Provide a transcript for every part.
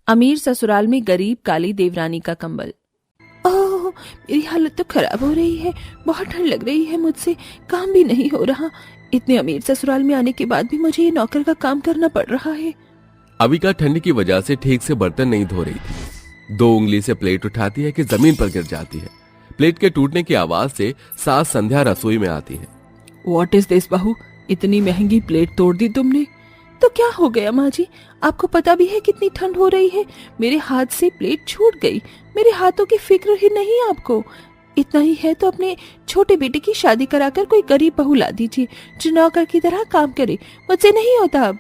अमीर ससुराल में गरीब काली देवरानी का कंबल। ओह, मेरी हालत तो खराब हो रही है, बहुत ठंड लग रही है, मुझसे काम भी नहीं हो रहा। इतने अमीर ससुराल में आने के बाद भी मुझे ये नौकर का काम करना पड़ रहा है। अविका ठंड की वजह से ठीक से बर्तन नहीं धो रही थी। 2 उंगली से प्लेट उठाती है कि जमीन पर गिर जाती है। प्लेट के टूटने की आवाज से सास संध्या रसोई में आती है। व्हाट इज दिस बहू, इतनी महंगी प्लेट तोड़ दी तुमने। तो क्या हो गया माँ जी, आपको पता भी है कितनी ठंड हो रही है। मेरे हाथ से प्लेट छूट गई, मेरे हाथों की फिक्र ही नहीं आपको। इतना ही है तो अपने छोटे बेटे की शादी कराकर कोई गरीब बहू ला दीजिए जो नौकर की तरह काम करे। मुझसे नहीं होता अब।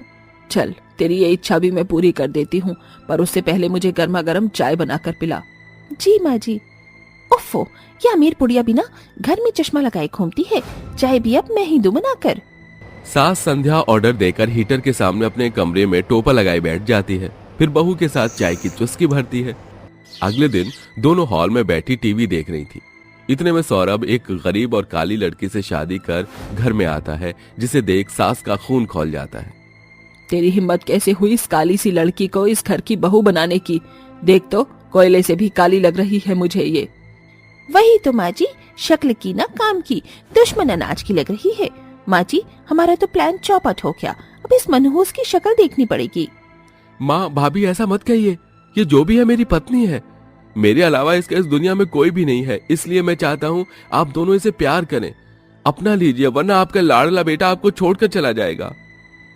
चल, तेरी ये इच्छा भी मैं पूरी कर देती हूँ, पर उससे पहले मुझे गर्मा गर्म चाय बनाकर पिला। जी माँ जी। उफ़ो, ये अमीर पुड़िया भी ना घर में चश्मा लगाए घूमती है। चाय भी अब मैं ही दूं बनाकर। सास संध्या ऑर्डर देकर हीटर के सामने अपने कमरे में टोपा लगाए बैठ जाती है। फिर बहू के साथ चाय की चुस्की भरती है। अगले दिन दोनों हॉल में बैठी टीवी देख रही थी। इतने में सौरभ एक गरीब और काली लड़की से शादी कर घर में आता है, जिसे देख सास का खून खौल जाता है। तेरी हिम्मत कैसे हुई इस काली सी लड़की को इस घर की बहू बनाने की? देख तो, कोयले से भी काली लग रही है मुझे ये। वही तो माँ जी, शक्ल की ना काम की, दुश्मन अनाज की लग रही है। माँ जी, हमारा तो प्लान चौपट हो गया, अब इस मनहूस की शक्ल देखनी पड़ेगी। माँ, भाभी ऐसा मत कहिए, ये जो भी है मेरी पत्नी है। मेरे अलावा इसके इस दुनिया में कोई भी नहीं है, इसलिए मैं चाहता हूँ आप दोनों इसे प्यार करें, अपना लीजिए, वरना आपका लाडला बेटा आपको छोड़कर चला जाएगा।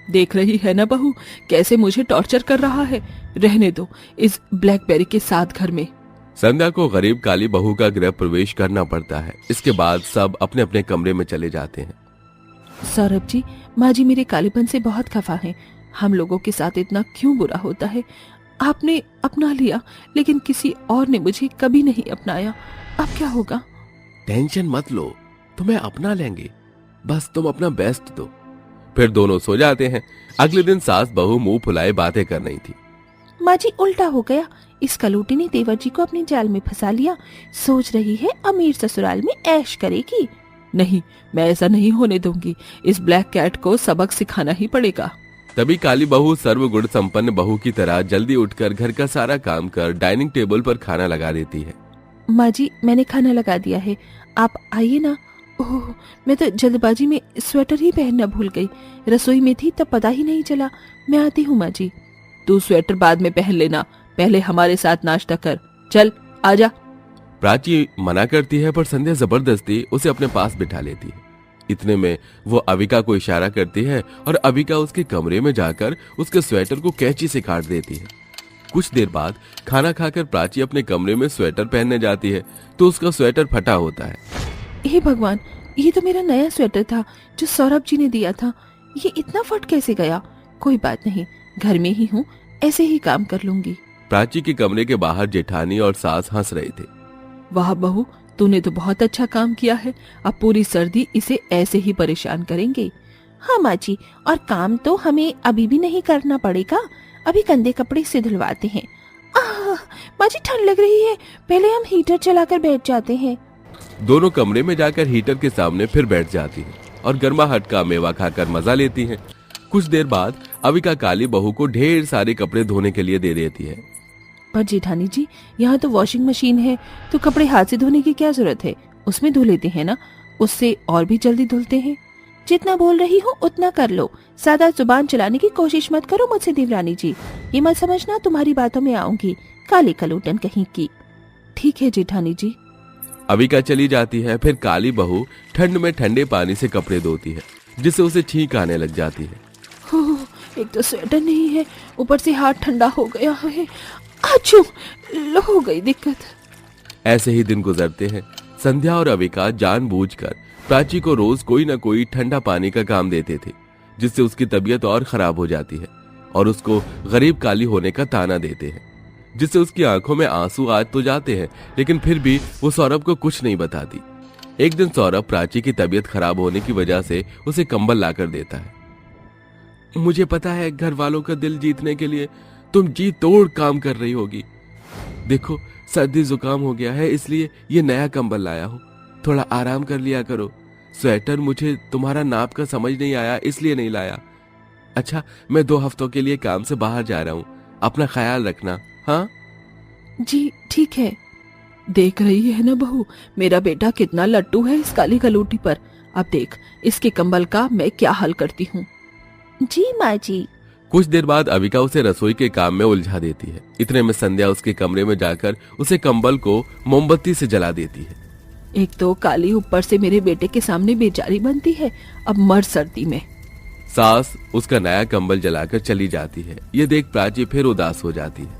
देख रही है ना बहू, कैसे मुझे टॉर्चर कर रहा है। रहने दो इस ब्लैकबेरी के साथ घर में। संध्या को गरीब काली बहू का गृह प्रवेश करना पड़ता है। इसके बाद सब अपने अपने कमरे में चले जाते हैं। सौरभ जी, माँ जी मेरे कालेपन से बहुत खफा हैं। हम लोगों के साथ इतना क्यों बुरा होता है? आपने अपना लिया, लेकिन किसी और ने मुझे कभी नहीं अपनाया। अब क्या होगा? टेंशन मत लो, तुम्हें अपना लेंगे, बस तुम अपना बेस्ट दो। फिर दोनों सो जाते हैं। अगले दिन सास बहू मुंह फुलाए बातें कर रही थी। माँ जी, उल्टा हो गया। इस कलूटी ने देवर जी को अपने जाल में फंसा लिया। सोच रही है अमीर ससुराल में ऐश करेगी। नहीं, मैं ऐसा नहीं होने दूंगी। इस ब्लैक कैट को सबक सिखाना ही पड़ेगा। तभी काली बहू सर्वगुण संपन्न बहू की तरह जल्दी उठकर घर का सारा काम कर डाइनिंग टेबल पर खाना लगा देती है। माँ जी, मैंने खाना लगा दिया है, आप आइए ना। ओह, मैं तो जल्दबाजी में स्वेटर ही पहनना भूल गई। रसोई में थी तब पता ही नहीं चला। मैं आती हूँ माँ जी। तू स्वेटर बाद में पहन लेना, पहले हमारे साथ नाश्ता कर। चल आजा। प्राची मना करती है, पर संध्या जबरदस्ती उसे अपने पास बिठा लेती है। इतने में वो अविका को इशारा करती है और अविका उसके कमरे में जाकर उसके स्वेटर को कैंची से काट देती है। कुछ देर बाद खाना खाकर प्राची अपने कमरे में स्वेटर पहनने जाती है तो उसका स्वेटर फटा होता है। हे भगवान, ये तो मेरा नया स्वेटर था जो सौरभ जी ने दिया था। ये इतना फट कैसे गया? कोई बात नहीं, घर में ही हूँ, ऐसे ही काम कर लूंगी। प्राची के कमरे के बाहर जेठानी और सास हंस रहे थे। वाह बहू, तूने तो बहुत अच्छा काम किया है। अब पूरी सर्दी इसे ऐसे ही परेशान करेंगे। हाँ माँ जी, और काम तो हमें अभी भी नहीं करना पड़ेगा। अभी गंदे कपड़े से धुलवाते हैं। माँ जी, ठंड लग रही है, पहले हम हीटर चलाकर बैठ जाते हैं। दोनों कमरे में जाकर हीटर के सामने फिर बैठ जाती हैं और गर्माहट का मेवा खाकर मजा लेती हैं। कुछ देर बाद अविका काली बहू को ढेर सारे कपड़े धोने के लिए दे देती है। पर जेठानी जी, यहाँ तो वॉशिंग मशीन है, तो कपड़े हाथ से धोने की क्या जरूरत है? उसमें धो लेते हैं ना, उससे और भी जल्दी धुलते हैं। जितना बोल रही हूँ उतना कर लो, ज्यादा जुबान चलाने की कोशिश मत करो मुझसे देवरानी जी। ये मत समझना तुम्हारी बातों में आऊंगी, काली कलूटन कहीं की। ठीक है जेठानी जी। अविका चली जाती है। फिर काली बहू ठंड में ठंडे पानी से कपड़े धोती है, जिससे उसे छींक आने लग जाती है। एक तो स्वेटर नहीं है, ऊपर से हाथ ठंडा हो गया है। आछू, लो हो गई दिक्कत। ऐसे ही दिन गुजरते हैं। संध्या और अविका जानबूझकर प्राची को रोज कोई न कोई ठंडा पानी का काम देते थे, जिससे उसकी तबीयत और खराब हो जाती है और उसको गरीब काली होने का ताना देते हैं, जिससे उसकी आंखों में आंसू आ तो जाते हैं, लेकिन फिर भी वो सौरभ को कुछ नहीं बताती। एक दिन सौरभ प्राची की तबीयत खराब होने की वजह से उसे कंबल लाकर देता है। मुझे पता है घर वालों का दिल जीतने के लिए तुम जी तोड़ काम कर रही होगी। देखो, सर्दी जुकाम हो गया है, इसलिए ये नया कंबल लाया हूँ, थोड़ा आराम कर लिया करो। स्वेटर मुझे तुम्हारा नाप का समझ नहीं आया, इसलिए नहीं लाया। अच्छा, मैं 2 हफ्तों के लिए काम से बाहर जा रहा हूँ, अपना ख्याल रखना। हाँ जी ठीक है। देख रही है ना बहू, मेरा बेटा कितना लट्टू है इस काली कलूटी पर। अब देख इसके कंबल का मैं क्या हल करती हूँ। जी माँ जी। कुछ देर बाद अविका उसे रसोई के काम में उलझा देती है। इतने में संध्या उसके कमरे में जाकर उसे कंबल को मोमबत्ती से जला देती है। एक तो काली ऊपर से मेरे बेटे के सामने बेचारी बनती है, अब मर सर्दी में। सास उसका नया कंबल जलाकर चली जाती है। ये देख प्राची फिर उदास हो जाती है।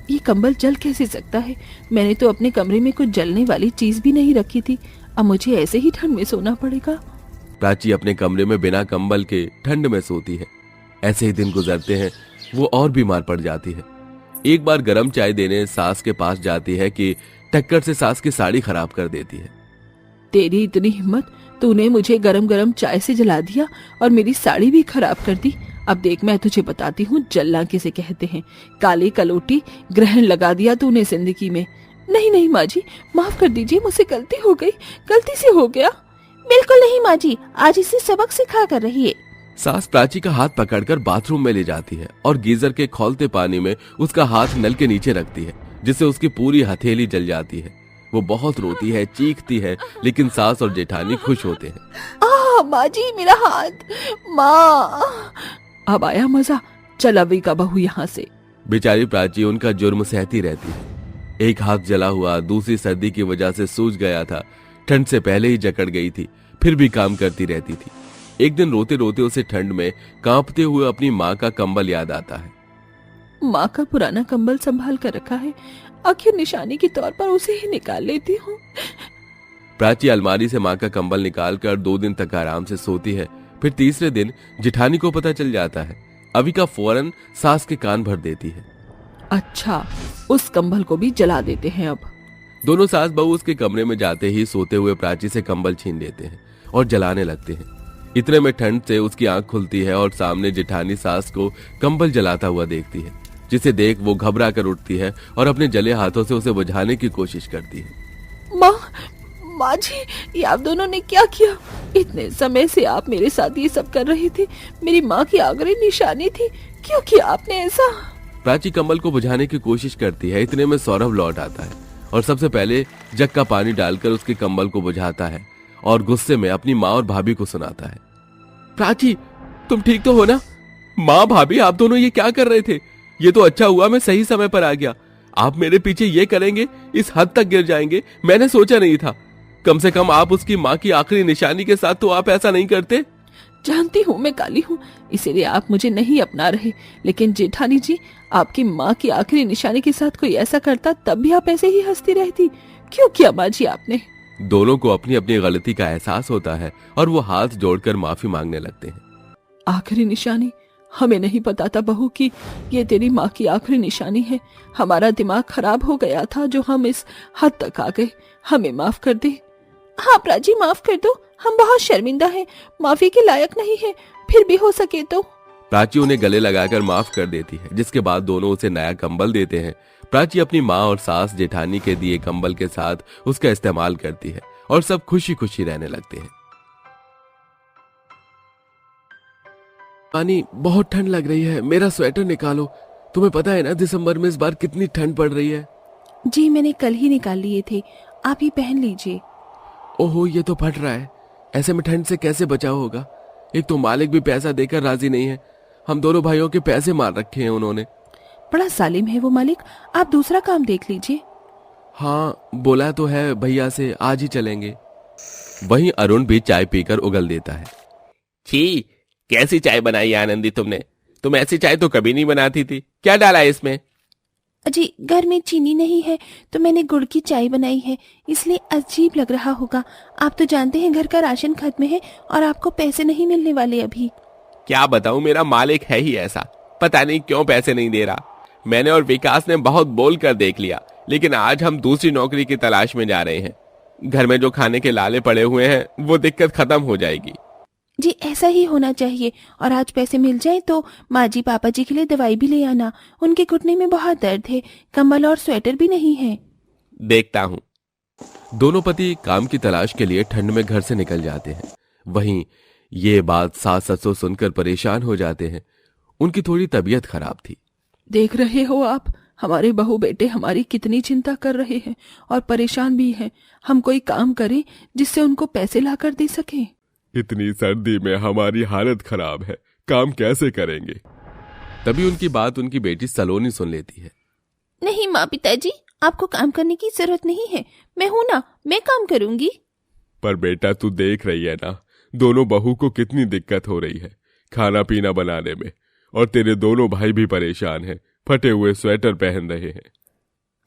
ये कंबल जल कैसे सकता है? मैंने तो अपने कमरे में कुछ जलने वाली चीज भी नहीं रखी थी। अब मुझे ऐसे ही ठंड में सोना पड़ेगा। प्राची अपने कमरे में बिना कंबल के ठंड में सोती है। ऐसे ही दिन गुजरते हैं। वो और बीमार पड़ जाती है। एक बार गर्म चाय देने सास के पास जाती है कि टक्कर से सास की साड़ी खराब कर देती है। तेरी इतनी हिम्मत, तूने मुझे गरम गरम चाय से जला दिया और मेरी साड़ी भी खराब कर दी। अब देख मैं तुझे बताती हूँ जलना किसे कहते हैं। काली कलोटी, ग्रहण लगा दिया तूने जिंदगी में। नहीं नहीं माँ जी, माफ कर दीजिए, मुझसे गलती हो गई, गलती से हो गया। बिल्कुल नहीं माँ जी, आज इसे सबक सिखा कर रहिए। सास प्राची का हाथ पकड़कर बाथरूम में ले जाती है और गीजर के खौलते पानी में उसका हाथ नल के नीचे रखती है, जिससे उसकी पूरी हथेली जल जाती है। वो बहुत रोती है, चीखती है, लेकिन सास और जेठानी खुश होते हैं। माँ जी मेरा हाथ, माँ। अब आया मजा, चल अविका बहू यहाँ से। बेचारी प्राची उनका जुर्म सहती रहती है। एक हाथ जला हुआ, दूसरी सर्दी की वजह से सूज गया था। ठंड से पहले ही जकड़ गई थी, फिर भी काम करती रहती थी। एक दिन रोते रोते उसे ठंड में कांपते हुए अपनी माँ का कंबल याद आता है। माँ का पुराना कंबल संभाल कर रखा है, आखिर निशानी के तौर पर उसे ही निकाल लेती हूँ। प्राची अलमारी से माँ का कंबल निकालकर 2 दिन तक आराम से सोती है। फिर तीसरे दिन जेठानी को पता चल जाता है। अविका फौरन सास के कान भर देती है। अच्छा, उस कंबल को भी जला देते हैं। अब दोनों सास बहू उसके कमरे में जाते ही सोते हुए प्राची से कंबल छीन लेते हैं और जलाने लगते हैं। इतने में ठंड से उसकी आंख खुलती है और सामने जेठानी सास को कंबल जलाता हुआ देखती है, जिसे देख वो घबरा कर उठती है और अपने जले हाथों से उसे बुझाने की कोशिश करती है। माँ जी, ये आप दोनों ने क्या किया? इतने समय से आप मेरे साथ ये सब कर रहे थे, मेरी माँ की आखिरी निशानी थी, क्यों किया आपने ऐसा? प्राची कंबल को बुझाने की कोशिश करती है। इतने में सौरभ लौट आता है और सबसे पहले जग का पानी डालकर उसके कंबल को बुझाता है और गुस्से में अपनी माँ और भाभी को सुनाता है। प्राची, तुम ठीक तो हो ना? माँ भाभी, आप दोनों ये क्या कर रहे थे? ये तो अच्छा हुआ मैं सही समय पर आ गया। आप मेरे पीछे ये करेंगे, इस हद तक गिर जाएंगे, मैंने सोचा नहीं था। कम से कम आप उसकी माँ की आखिरी निशानी के साथ तो आप ऐसा नहीं करते। जानती हूँ मैं काली हूँ, इसीलिए आप मुझे नहीं अपना रहे, लेकिन जेठानी जी, आपकी माँ की आखिरी निशानी के साथ कोई ऐसा करता तब भी आप ऐसे ही हंसती रहती। क्यों किया माँ जी आपने? दोनों को अपनी अपनी गलती का एहसास होता है और वो हाथ जोड़कर माफी मांगने लगते हैं। आखिरी निशानी? हमें नहीं पता था बहू कि ये तेरी माँ की आखिरी निशानी है। हमारा दिमाग खराब हो गया था जो हम इस हद तक आ गए। हमें माफ कर दे। हाँ प्राची, माफ कर दो, हम बहुत शर्मिंदा हैं, माफी के लायक नहीं है, फिर भी हो सके तो। प्राची उन्हें गले लगाकर माफ कर देती है, जिसके बाद दोनों उसे नया कंबल देते हैं। प्राची अपनी माँ और सास जेठानी के दिए कंबल के साथ उसका इस्तेमाल करती है और सब खुशी खुशी रहने लगते हैं। पानी, बहुत ठंड लग रही है, मेरा स्वेटर निकालो। तुम्हें पता है ना दिसंबर में इस बार कितनी ठंड पड़ रही है। जी मैंने कल ही निकाल लिए थे, आप ही पहन लीजिए। ओहो, ये तो फट रहा है। ऐसे में ठंड से कैसे बचाव होगा? एक तो मालिक भी पैसा देकर राजी नहीं है। हम दोनों भाइयों के पैसे मार रखे हैं उन्होंने। बड़ा जालिम है वो मालिक, आप दूसरा काम देख लीजिए। हाँ, बोला तो है भैया से, आज ही चलेंगे। वहीं अरुण भी चाय पीकर उगल देता है। छी, कैसी चाय बनाई है आनंदी तुमने? तुम ऐसी चाय तो कभी नहीं बनाती थी, क्या डाला है इसमें? जी घर में चीनी नहीं है तो मैंने गुड़ की चाय बनाई है, इसलिए अजीब लग रहा होगा। आप तो जानते हैं घर का राशन खत्म है और आपको पैसे नहीं मिलने वाले अभी। क्या बताऊं, मेरा मालिक है ही ऐसा, पता नहीं क्यों पैसे नहीं दे रहा। मैंने और विकास ने बहुत बोल कर देख लिया, लेकिन आज हम दूसरी नौकरी की तलाश में जा रहे हैं। घर में जो खाने के लाले पड़े हुए हैं वो दिक्कत खत्म हो जाएगी। जी ऐसा ही होना चाहिए, और आज पैसे मिल जाए तो माँ जी पापा जी के लिए दवाई भी ले आना, उनके घुटने में बहुत दर्द है, कंबल और स्वेटर भी नहीं है। देखता हूँ। दोनों पति काम की तलाश के लिए ठंड में घर से निकल जाते हैं। वहीं ये बात सास ससुर सुनकर परेशान हो जाते हैं। उनकी थोड़ी तबीयत खराब थी। देख रहे हो आप, हमारे बहू बेटे हमारी कितनी चिंता कर रहे हैं और परेशान भी हैं। हम कोई काम करें जिससे उनको पैसे लाकर दे सकें। इतनी सर्दी में हमारी हालत खराब है, काम कैसे करेंगे? तभी उनकी बात उनकी बेटी सलोनी सुन लेती है। नहीं माँ पिताजी, आपको काम करने की जरूरत नहीं है, मैं हूं ना, मैं काम करूंगी। पर बेटा तू देख रही है ना, दोनों बहू को कितनी दिक्कत हो रही है खाना पीना बनाने में, और तेरे दोनों भाई भी परेशान हैं, फटे हुए स्वेटर पहन रहे हैं।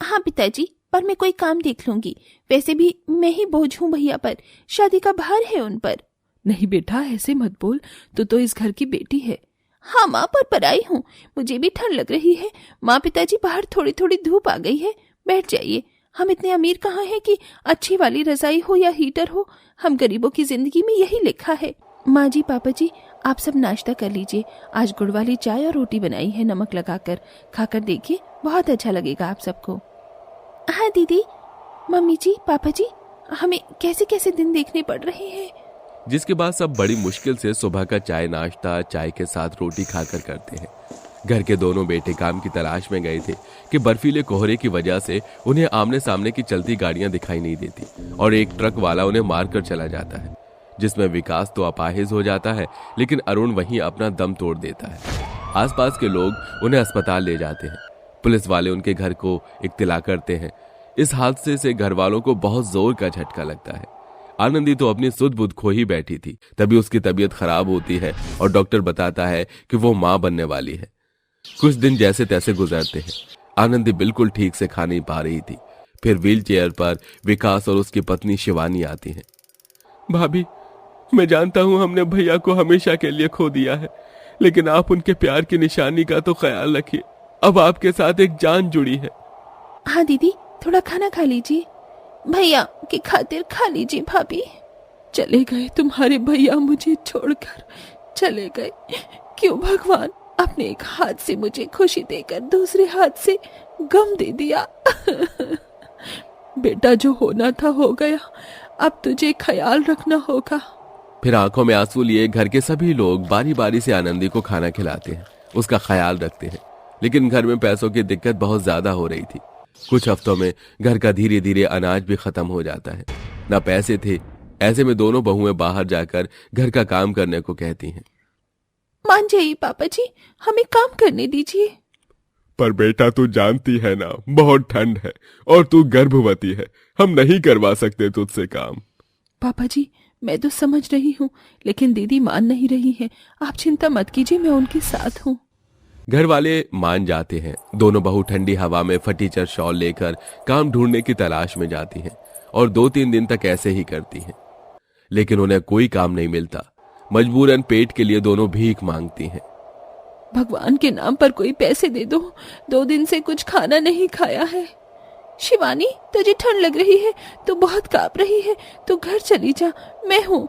हाँ पिताजी, पर मैं कोई काम देख लूंगी। वैसे भी मैं ही बोझ हूँ भैया पर, शादी का भार है उन पर। नहीं बेटा, ऐसे मत बोल, तू तो इस घर की बेटी है। हाँ माँ, पर पराई हूँ, मुझे भी ठंड लग रही है। माँ पिताजी, बाहर थोड़ी थोड़ी धूप आ गई है, बैठ जाइए। हम इतने अमीर कहाँ हैं कि अच्छी वाली रजाई हो या हीटर हो। हम गरीबों की जिंदगी में यही लिखा है। माँ जी, पापा जी, आप सब नाश्ता कर लीजिए। आज गुड़ वाली चाय और रोटी बनाई है नमक लगाकर, खाकर देखिए, बहुत अच्छा लगेगा आप सबको। हाँ दीदी, मम्मी जी, पापा जी, हमें कैसे कैसे दिन देखने पड़ रहे हैं। जिसके बाद सब बड़ी मुश्किल से सुबह का चाय नाश्ता चाय के साथ रोटी खाकर करते हैं। घर के दोनों बेटे काम की तलाश में गए थे कि बर्फीले कोहरे की वजह से उन्हें आमने सामने की चलती गाड़ियां दिखाई नहीं देती और एक ट्रक वाला उन्हें मारकर चला जाता है, जिसमें विकास तो अपाहिज हो जाता है, लेकिन अरुण वहीं अपना दम तोड़ देता है। आसपास के लोग उन्हें अस्पताल ले जाते हैं। पुलिस वाले उनके घर को इत्तला करते हैं। इस हादसे से घर वालों को बहुत जोर का झटका लगता है। आनंदी तो अपनी सुध बुध खो ही बैठी थी। तभी उसकी तबीयत खराब होती है और डॉक्टर बताता है कि वो मां बनने वाली है। कुछ दिन जैसे तैसे गुजरते हैं। आनंदी बिल्कुल ठीक से खा नहीं पा रही थी। फिर व्हीलचेयर पर विकास और उसकी पत्नी शिवानी आती हैं। भाभी, मैं जानता हूँ हमने भैया को हमेशा के लिए खो दिया है, लेकिन आप उनके प्यार की निशानी का तो ख्याल रखिए। अब आपके साथ एक जान जुड़ी है। हाँ दीदी, थोड़ा खाना खा लीजिए। भैया की खातिर खा लीजिए भाभी। चले गए तुम्हारे भैया, मुझे छोड़कर चले गए। क्यों भगवान, अपने एक हाथ से मुझे खुशी देकर दूसरे हाथ से गम दे दिया। बेटा, जो होना था हो गया, अब तुझे ख्याल रखना होगा। फिर आंखों में आंसू लिए घर के सभी लोग बारी बारी से आनंदी को खाना खिलाते हैं, उसका ख्याल रखते हैं। लेकिन घर में पैसों की दिक्कत बहुत ज्यादा हो रही थी। कुछ हफ्तों में घर का धीरे धीरे अनाज भी खत्म हो जाता है। ना पैसे थे। ऐसे में दोनों बहुएं बाहर जाकर घर का काम करने को कहती हैं। मान जाइए पापा जी, हमें काम करने दीजिए। पर बेटा, तू जानती है ना, बहुत ठंड है और तू गर्भवती है, हम नहीं करवा सकते तुझसे काम। पापा जी, मैं तो समझ रही हूँ, लेकिन दीदी मान नहीं रही है। आप चिंता मत कीजिए, मैं उनके साथ हूँ। घर वाले मान जाते हैं। दोनों बहू ठंडी हवा में फटीचर शॉल लेकर काम ढूंढने की तलाश में जाती हैं और 2-3 दिन तक ऐसे ही करती हैं, लेकिन उन्हें कोई काम नहीं मिलता। मजबूरन पेट के लिए दोनों भीख मांगती हैं। भगवान के नाम पर कोई पैसे दे दो, 2 दिन से कुछ खाना नहीं खाया है। शिवानी, तुझे ठंड लग रही है, तू बहुत कांप रही है, तू घर चली जा, मैं हूँ।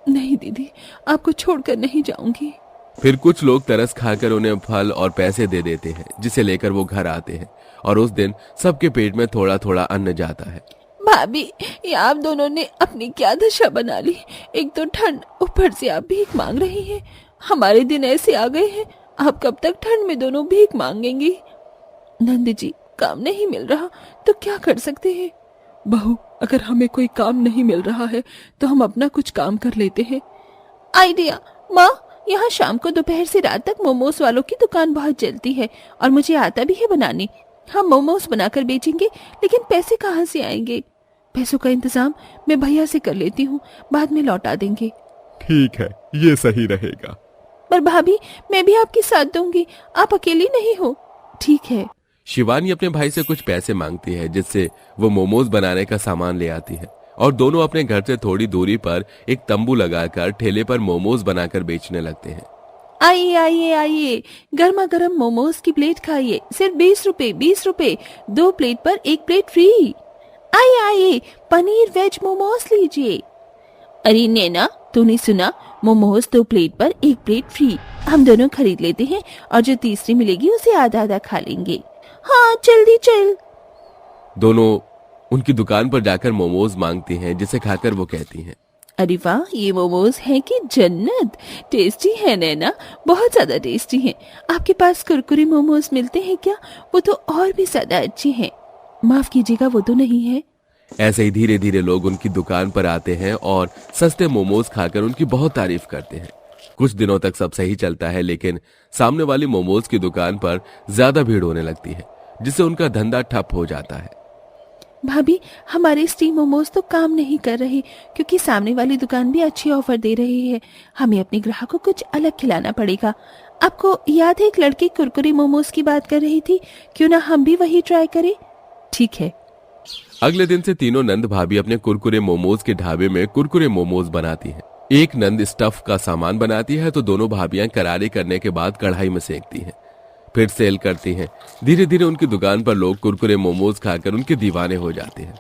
नहीं दीदी, आपको छोड़कर नहीं जाऊंगी। फिर कुछ लोग तरस खाकर उन्हें फल और पैसे दे देते हैं, जिसे लेकर वो घर आते हैं और उस दिन सबके पेट में थोड़ा थोड़ा अन्न जाता है। भाभी, ये आप दोनों ने अपनी क्या दशा बना ली। एक तो ठंड, ऊपर से आप भीख मांग रही हैं। हमारे दिन ऐसे आ गए हैं, आप कब तक ठंड में दोनों भीख मांगेंगी। नंद जी, काम नहीं मिल रहा तो क्या कर सकते हैं। बहू, अगर हमें कोई काम नहीं मिल रहा है तो हम अपना कुछ काम कर लेते हैं। आइडिया। माँ, यहाँ शाम को दोपहर से रात तक मोमोज वालों की दुकान बहुत चलती है और मुझे आता भी है बनाने। हम मोमोज बनाकर बेचेंगे, लेकिन पैसे कहाँ से आएंगे। पैसों का इंतजाम मैं भैया से कर लेती हूँ, बाद में लौटा देंगे। ठीक है, ये सही रहेगा। पर भाभी, मैं भी आपके साथ दूंगी, आप अकेली नहीं हो। ठीक है। शिवानी अपने भाई से कुछ पैसे मांगती है, जिससे वो मोमोज बनाने का सामान ले आती है और दोनों अपने घर से थोड़ी दूरी पर एक तंबू लगाकर ठेले पर मोमोज बनाकर बेचने लगते हैं। आइए आइए आइए, गर्मा गर्म मोमोज की प्लेट खाइए, सिर्फ 20 रुपए, 20 रुपए, 2 प्लेट पर 1 प्लेट फ्री। आइए आइए, पनीर वेज मोमोज लीजिए। अरे नैना, तूने सुना, मोमोज 2 प्लेट पर 1 प्लेट फ्री। हम दोनों खरीद लेते हैं और जो तीसरी मिलेगी उसे आधा आधा खा लेंगे। हाँ, जल्दी चल। दोनों उनकी दुकान पर जाकर मोमोज मांगती हैं, जिसे खाकर वो कहती हैं, अरे वाह, ये मोमोज हैं कि जन्नत। टेस्टी है नैना, बहुत ज्यादा टेस्टी हैं। आपके पास कुरकुरे मोमोज मिलते हैं क्या? वो तो और भी ज्यादा अच्छे हैं। माफ कीजिएगा, वो तो नहीं है। ऐसे ही धीरे धीरे लोग उनकी दुकान पर आते हैं और सस्ते मोमोज खाकर उनकी बहुत तारीफ करते हैं। कुछ दिनों तक सब सही चलता है, लेकिन सामने वाली मोमोज की दुकान पर ज्यादा भीड़ होने लगती है, जिससे उनका धंधा ठप हो जाता है। भाभी, हमारे स्टीम मोमोज तो काम नहीं कर रहे, क्योंकि सामने वाली दुकान भी अच्छी ऑफर दे रही है। हमें अपने ग्राहक को कुछ अलग खिलाना पड़ेगा। आपको याद है एक लड़की कुरकुरे मोमोज की बात कर रही थी? क्यों ना हम भी वही ट्राई करें? ठीक है। अगले दिन से तीनों नंद भाभी अपने कुरकुरे मोमोज के ढाबे में कुरकुरे मोमोज बनाती हैं। एक नंद स्टफ का सामान बनाती है तो दोनों भाभियां करारी करने के बाद कढ़ाई में सेकती हैं, फिर सेल करती हैं। धीरे धीरे उनकी दुकान पर लोग कुरकुरे मोमोज खाकर उनके दीवाने हो जाते हैं।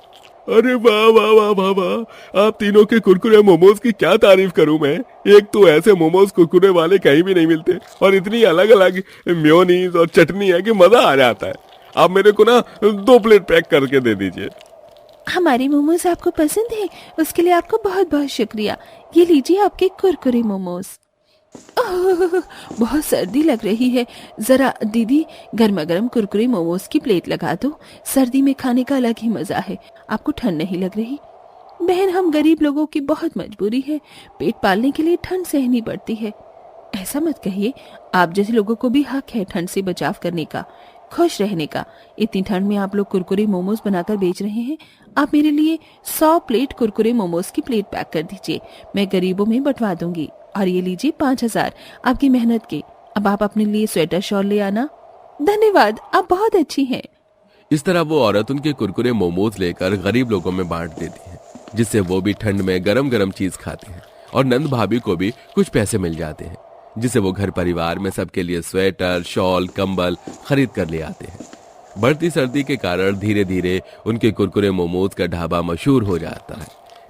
अरे वाह वाह वाह वाह वाह, आप तीनों के कुरकुरे मोमोज की क्या तारीफ करूं मैं। एक तो ऐसे मोमोज कुरकुरे वाले कहीं भी नहीं मिलते, और इतनी अलग अलग मेयोनीज और चटनी है कि मजा आ जाता है। आप मेरे को ना 2 प्लेट पैक करके दे दीजिए। हमारे मोमोज आपको पसंद है, उसके लिए आपको बहुत बहुत शुक्रिया। ये लीजिए आपके कुरकुरे मोमोज। ओह, बहुत सर्दी लग रही है। जरा दीदी, गर्मा गर्म कुरकुरे मोमोज की प्लेट लगा दो। सर्दी में खाने का अलग ही मजा है। आपको ठंड नहीं लग रही? बहन, हम गरीब लोगों की बहुत मजबूरी है। पेट पालने के लिए ठंड सहनी पड़ती है। ऐसा मत कहिए, आप जैसे लोगों को भी हक है ठंड से बचाव करने का, खुश रहने का। इतनी ठंड में आप लोग कुरकुरे मोमोज बनाकर बेच रहे हैं। आप मेरे लिए 100 प्लेट कुरकुरे मोमोज की प्लेट पैक कर दीजिए, मैं गरीबों में बंटवा दूंगी। और ये लीजिए 5000 आपकी मेहनत के। अब आप अपने लिए स्वेटर शॉल ले आना। धन्यवाद, आप बहुत अच्छी हैं। इस तरह वो औरत उनके कुरकुरे मोमोज लेकर गरीब लोगों में बांट देती है, जिससे वो भी ठंड में गरम गरम चीज खाते हैं और नंद भाभी को भी कुछ पैसे मिल जाते हैं, जिससे वो घर परिवार में सबके लिए स्वेटर, शॉल, कंबल खरीद कर ले आते हैं। बढ़ती सर्दी के कारण धीरे धीरे उनके कुरकुरे मोमोज का ढाबा मशहूर हो जाता है,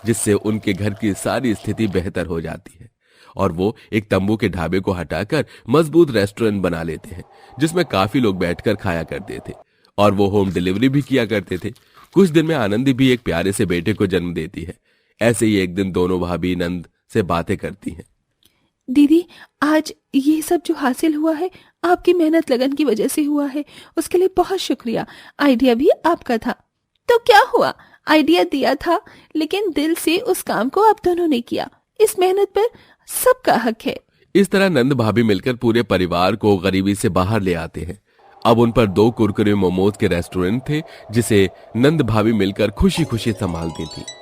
जिससे उनके घर की सारी स्थिति बेहतर हो जाती है और वो एक तंबू के ढाबे को हटाकर मजबूत रेस्टोरेंट बना लेते हैं, जिसमें काफी लोग बैठकर खाया करते थे और वो होम डिलीवरी भी किया करते थे। कुछ दिन में आनंदी भी एक प्यारे से बेटे को जन्म देती है। ऐसे ही एक दिन दोनों भाभी नंद से बातें करती हैं। दीदी, आज ये सब जो हासिल हुआ है आपकी मेहनत लगन की वजह से हुआ है, उसके लिए बहुत शुक्रिया। आइडिया भी आपका था। तो क्या हुआ, आइडिया दिया था, लेकिन दिल से उस काम को आप दोनों ने किया। इस मेहनत पर सबका हक है। इस तरह नंद भाभी मिलकर पूरे परिवार को गरीबी से बाहर ले आते हैं। अब उन पर 2 कुरकुरे मोमोज के रेस्टोरेंट थे, जिसे नंद भाभी मिलकर खुशी खुशी संभालती थी।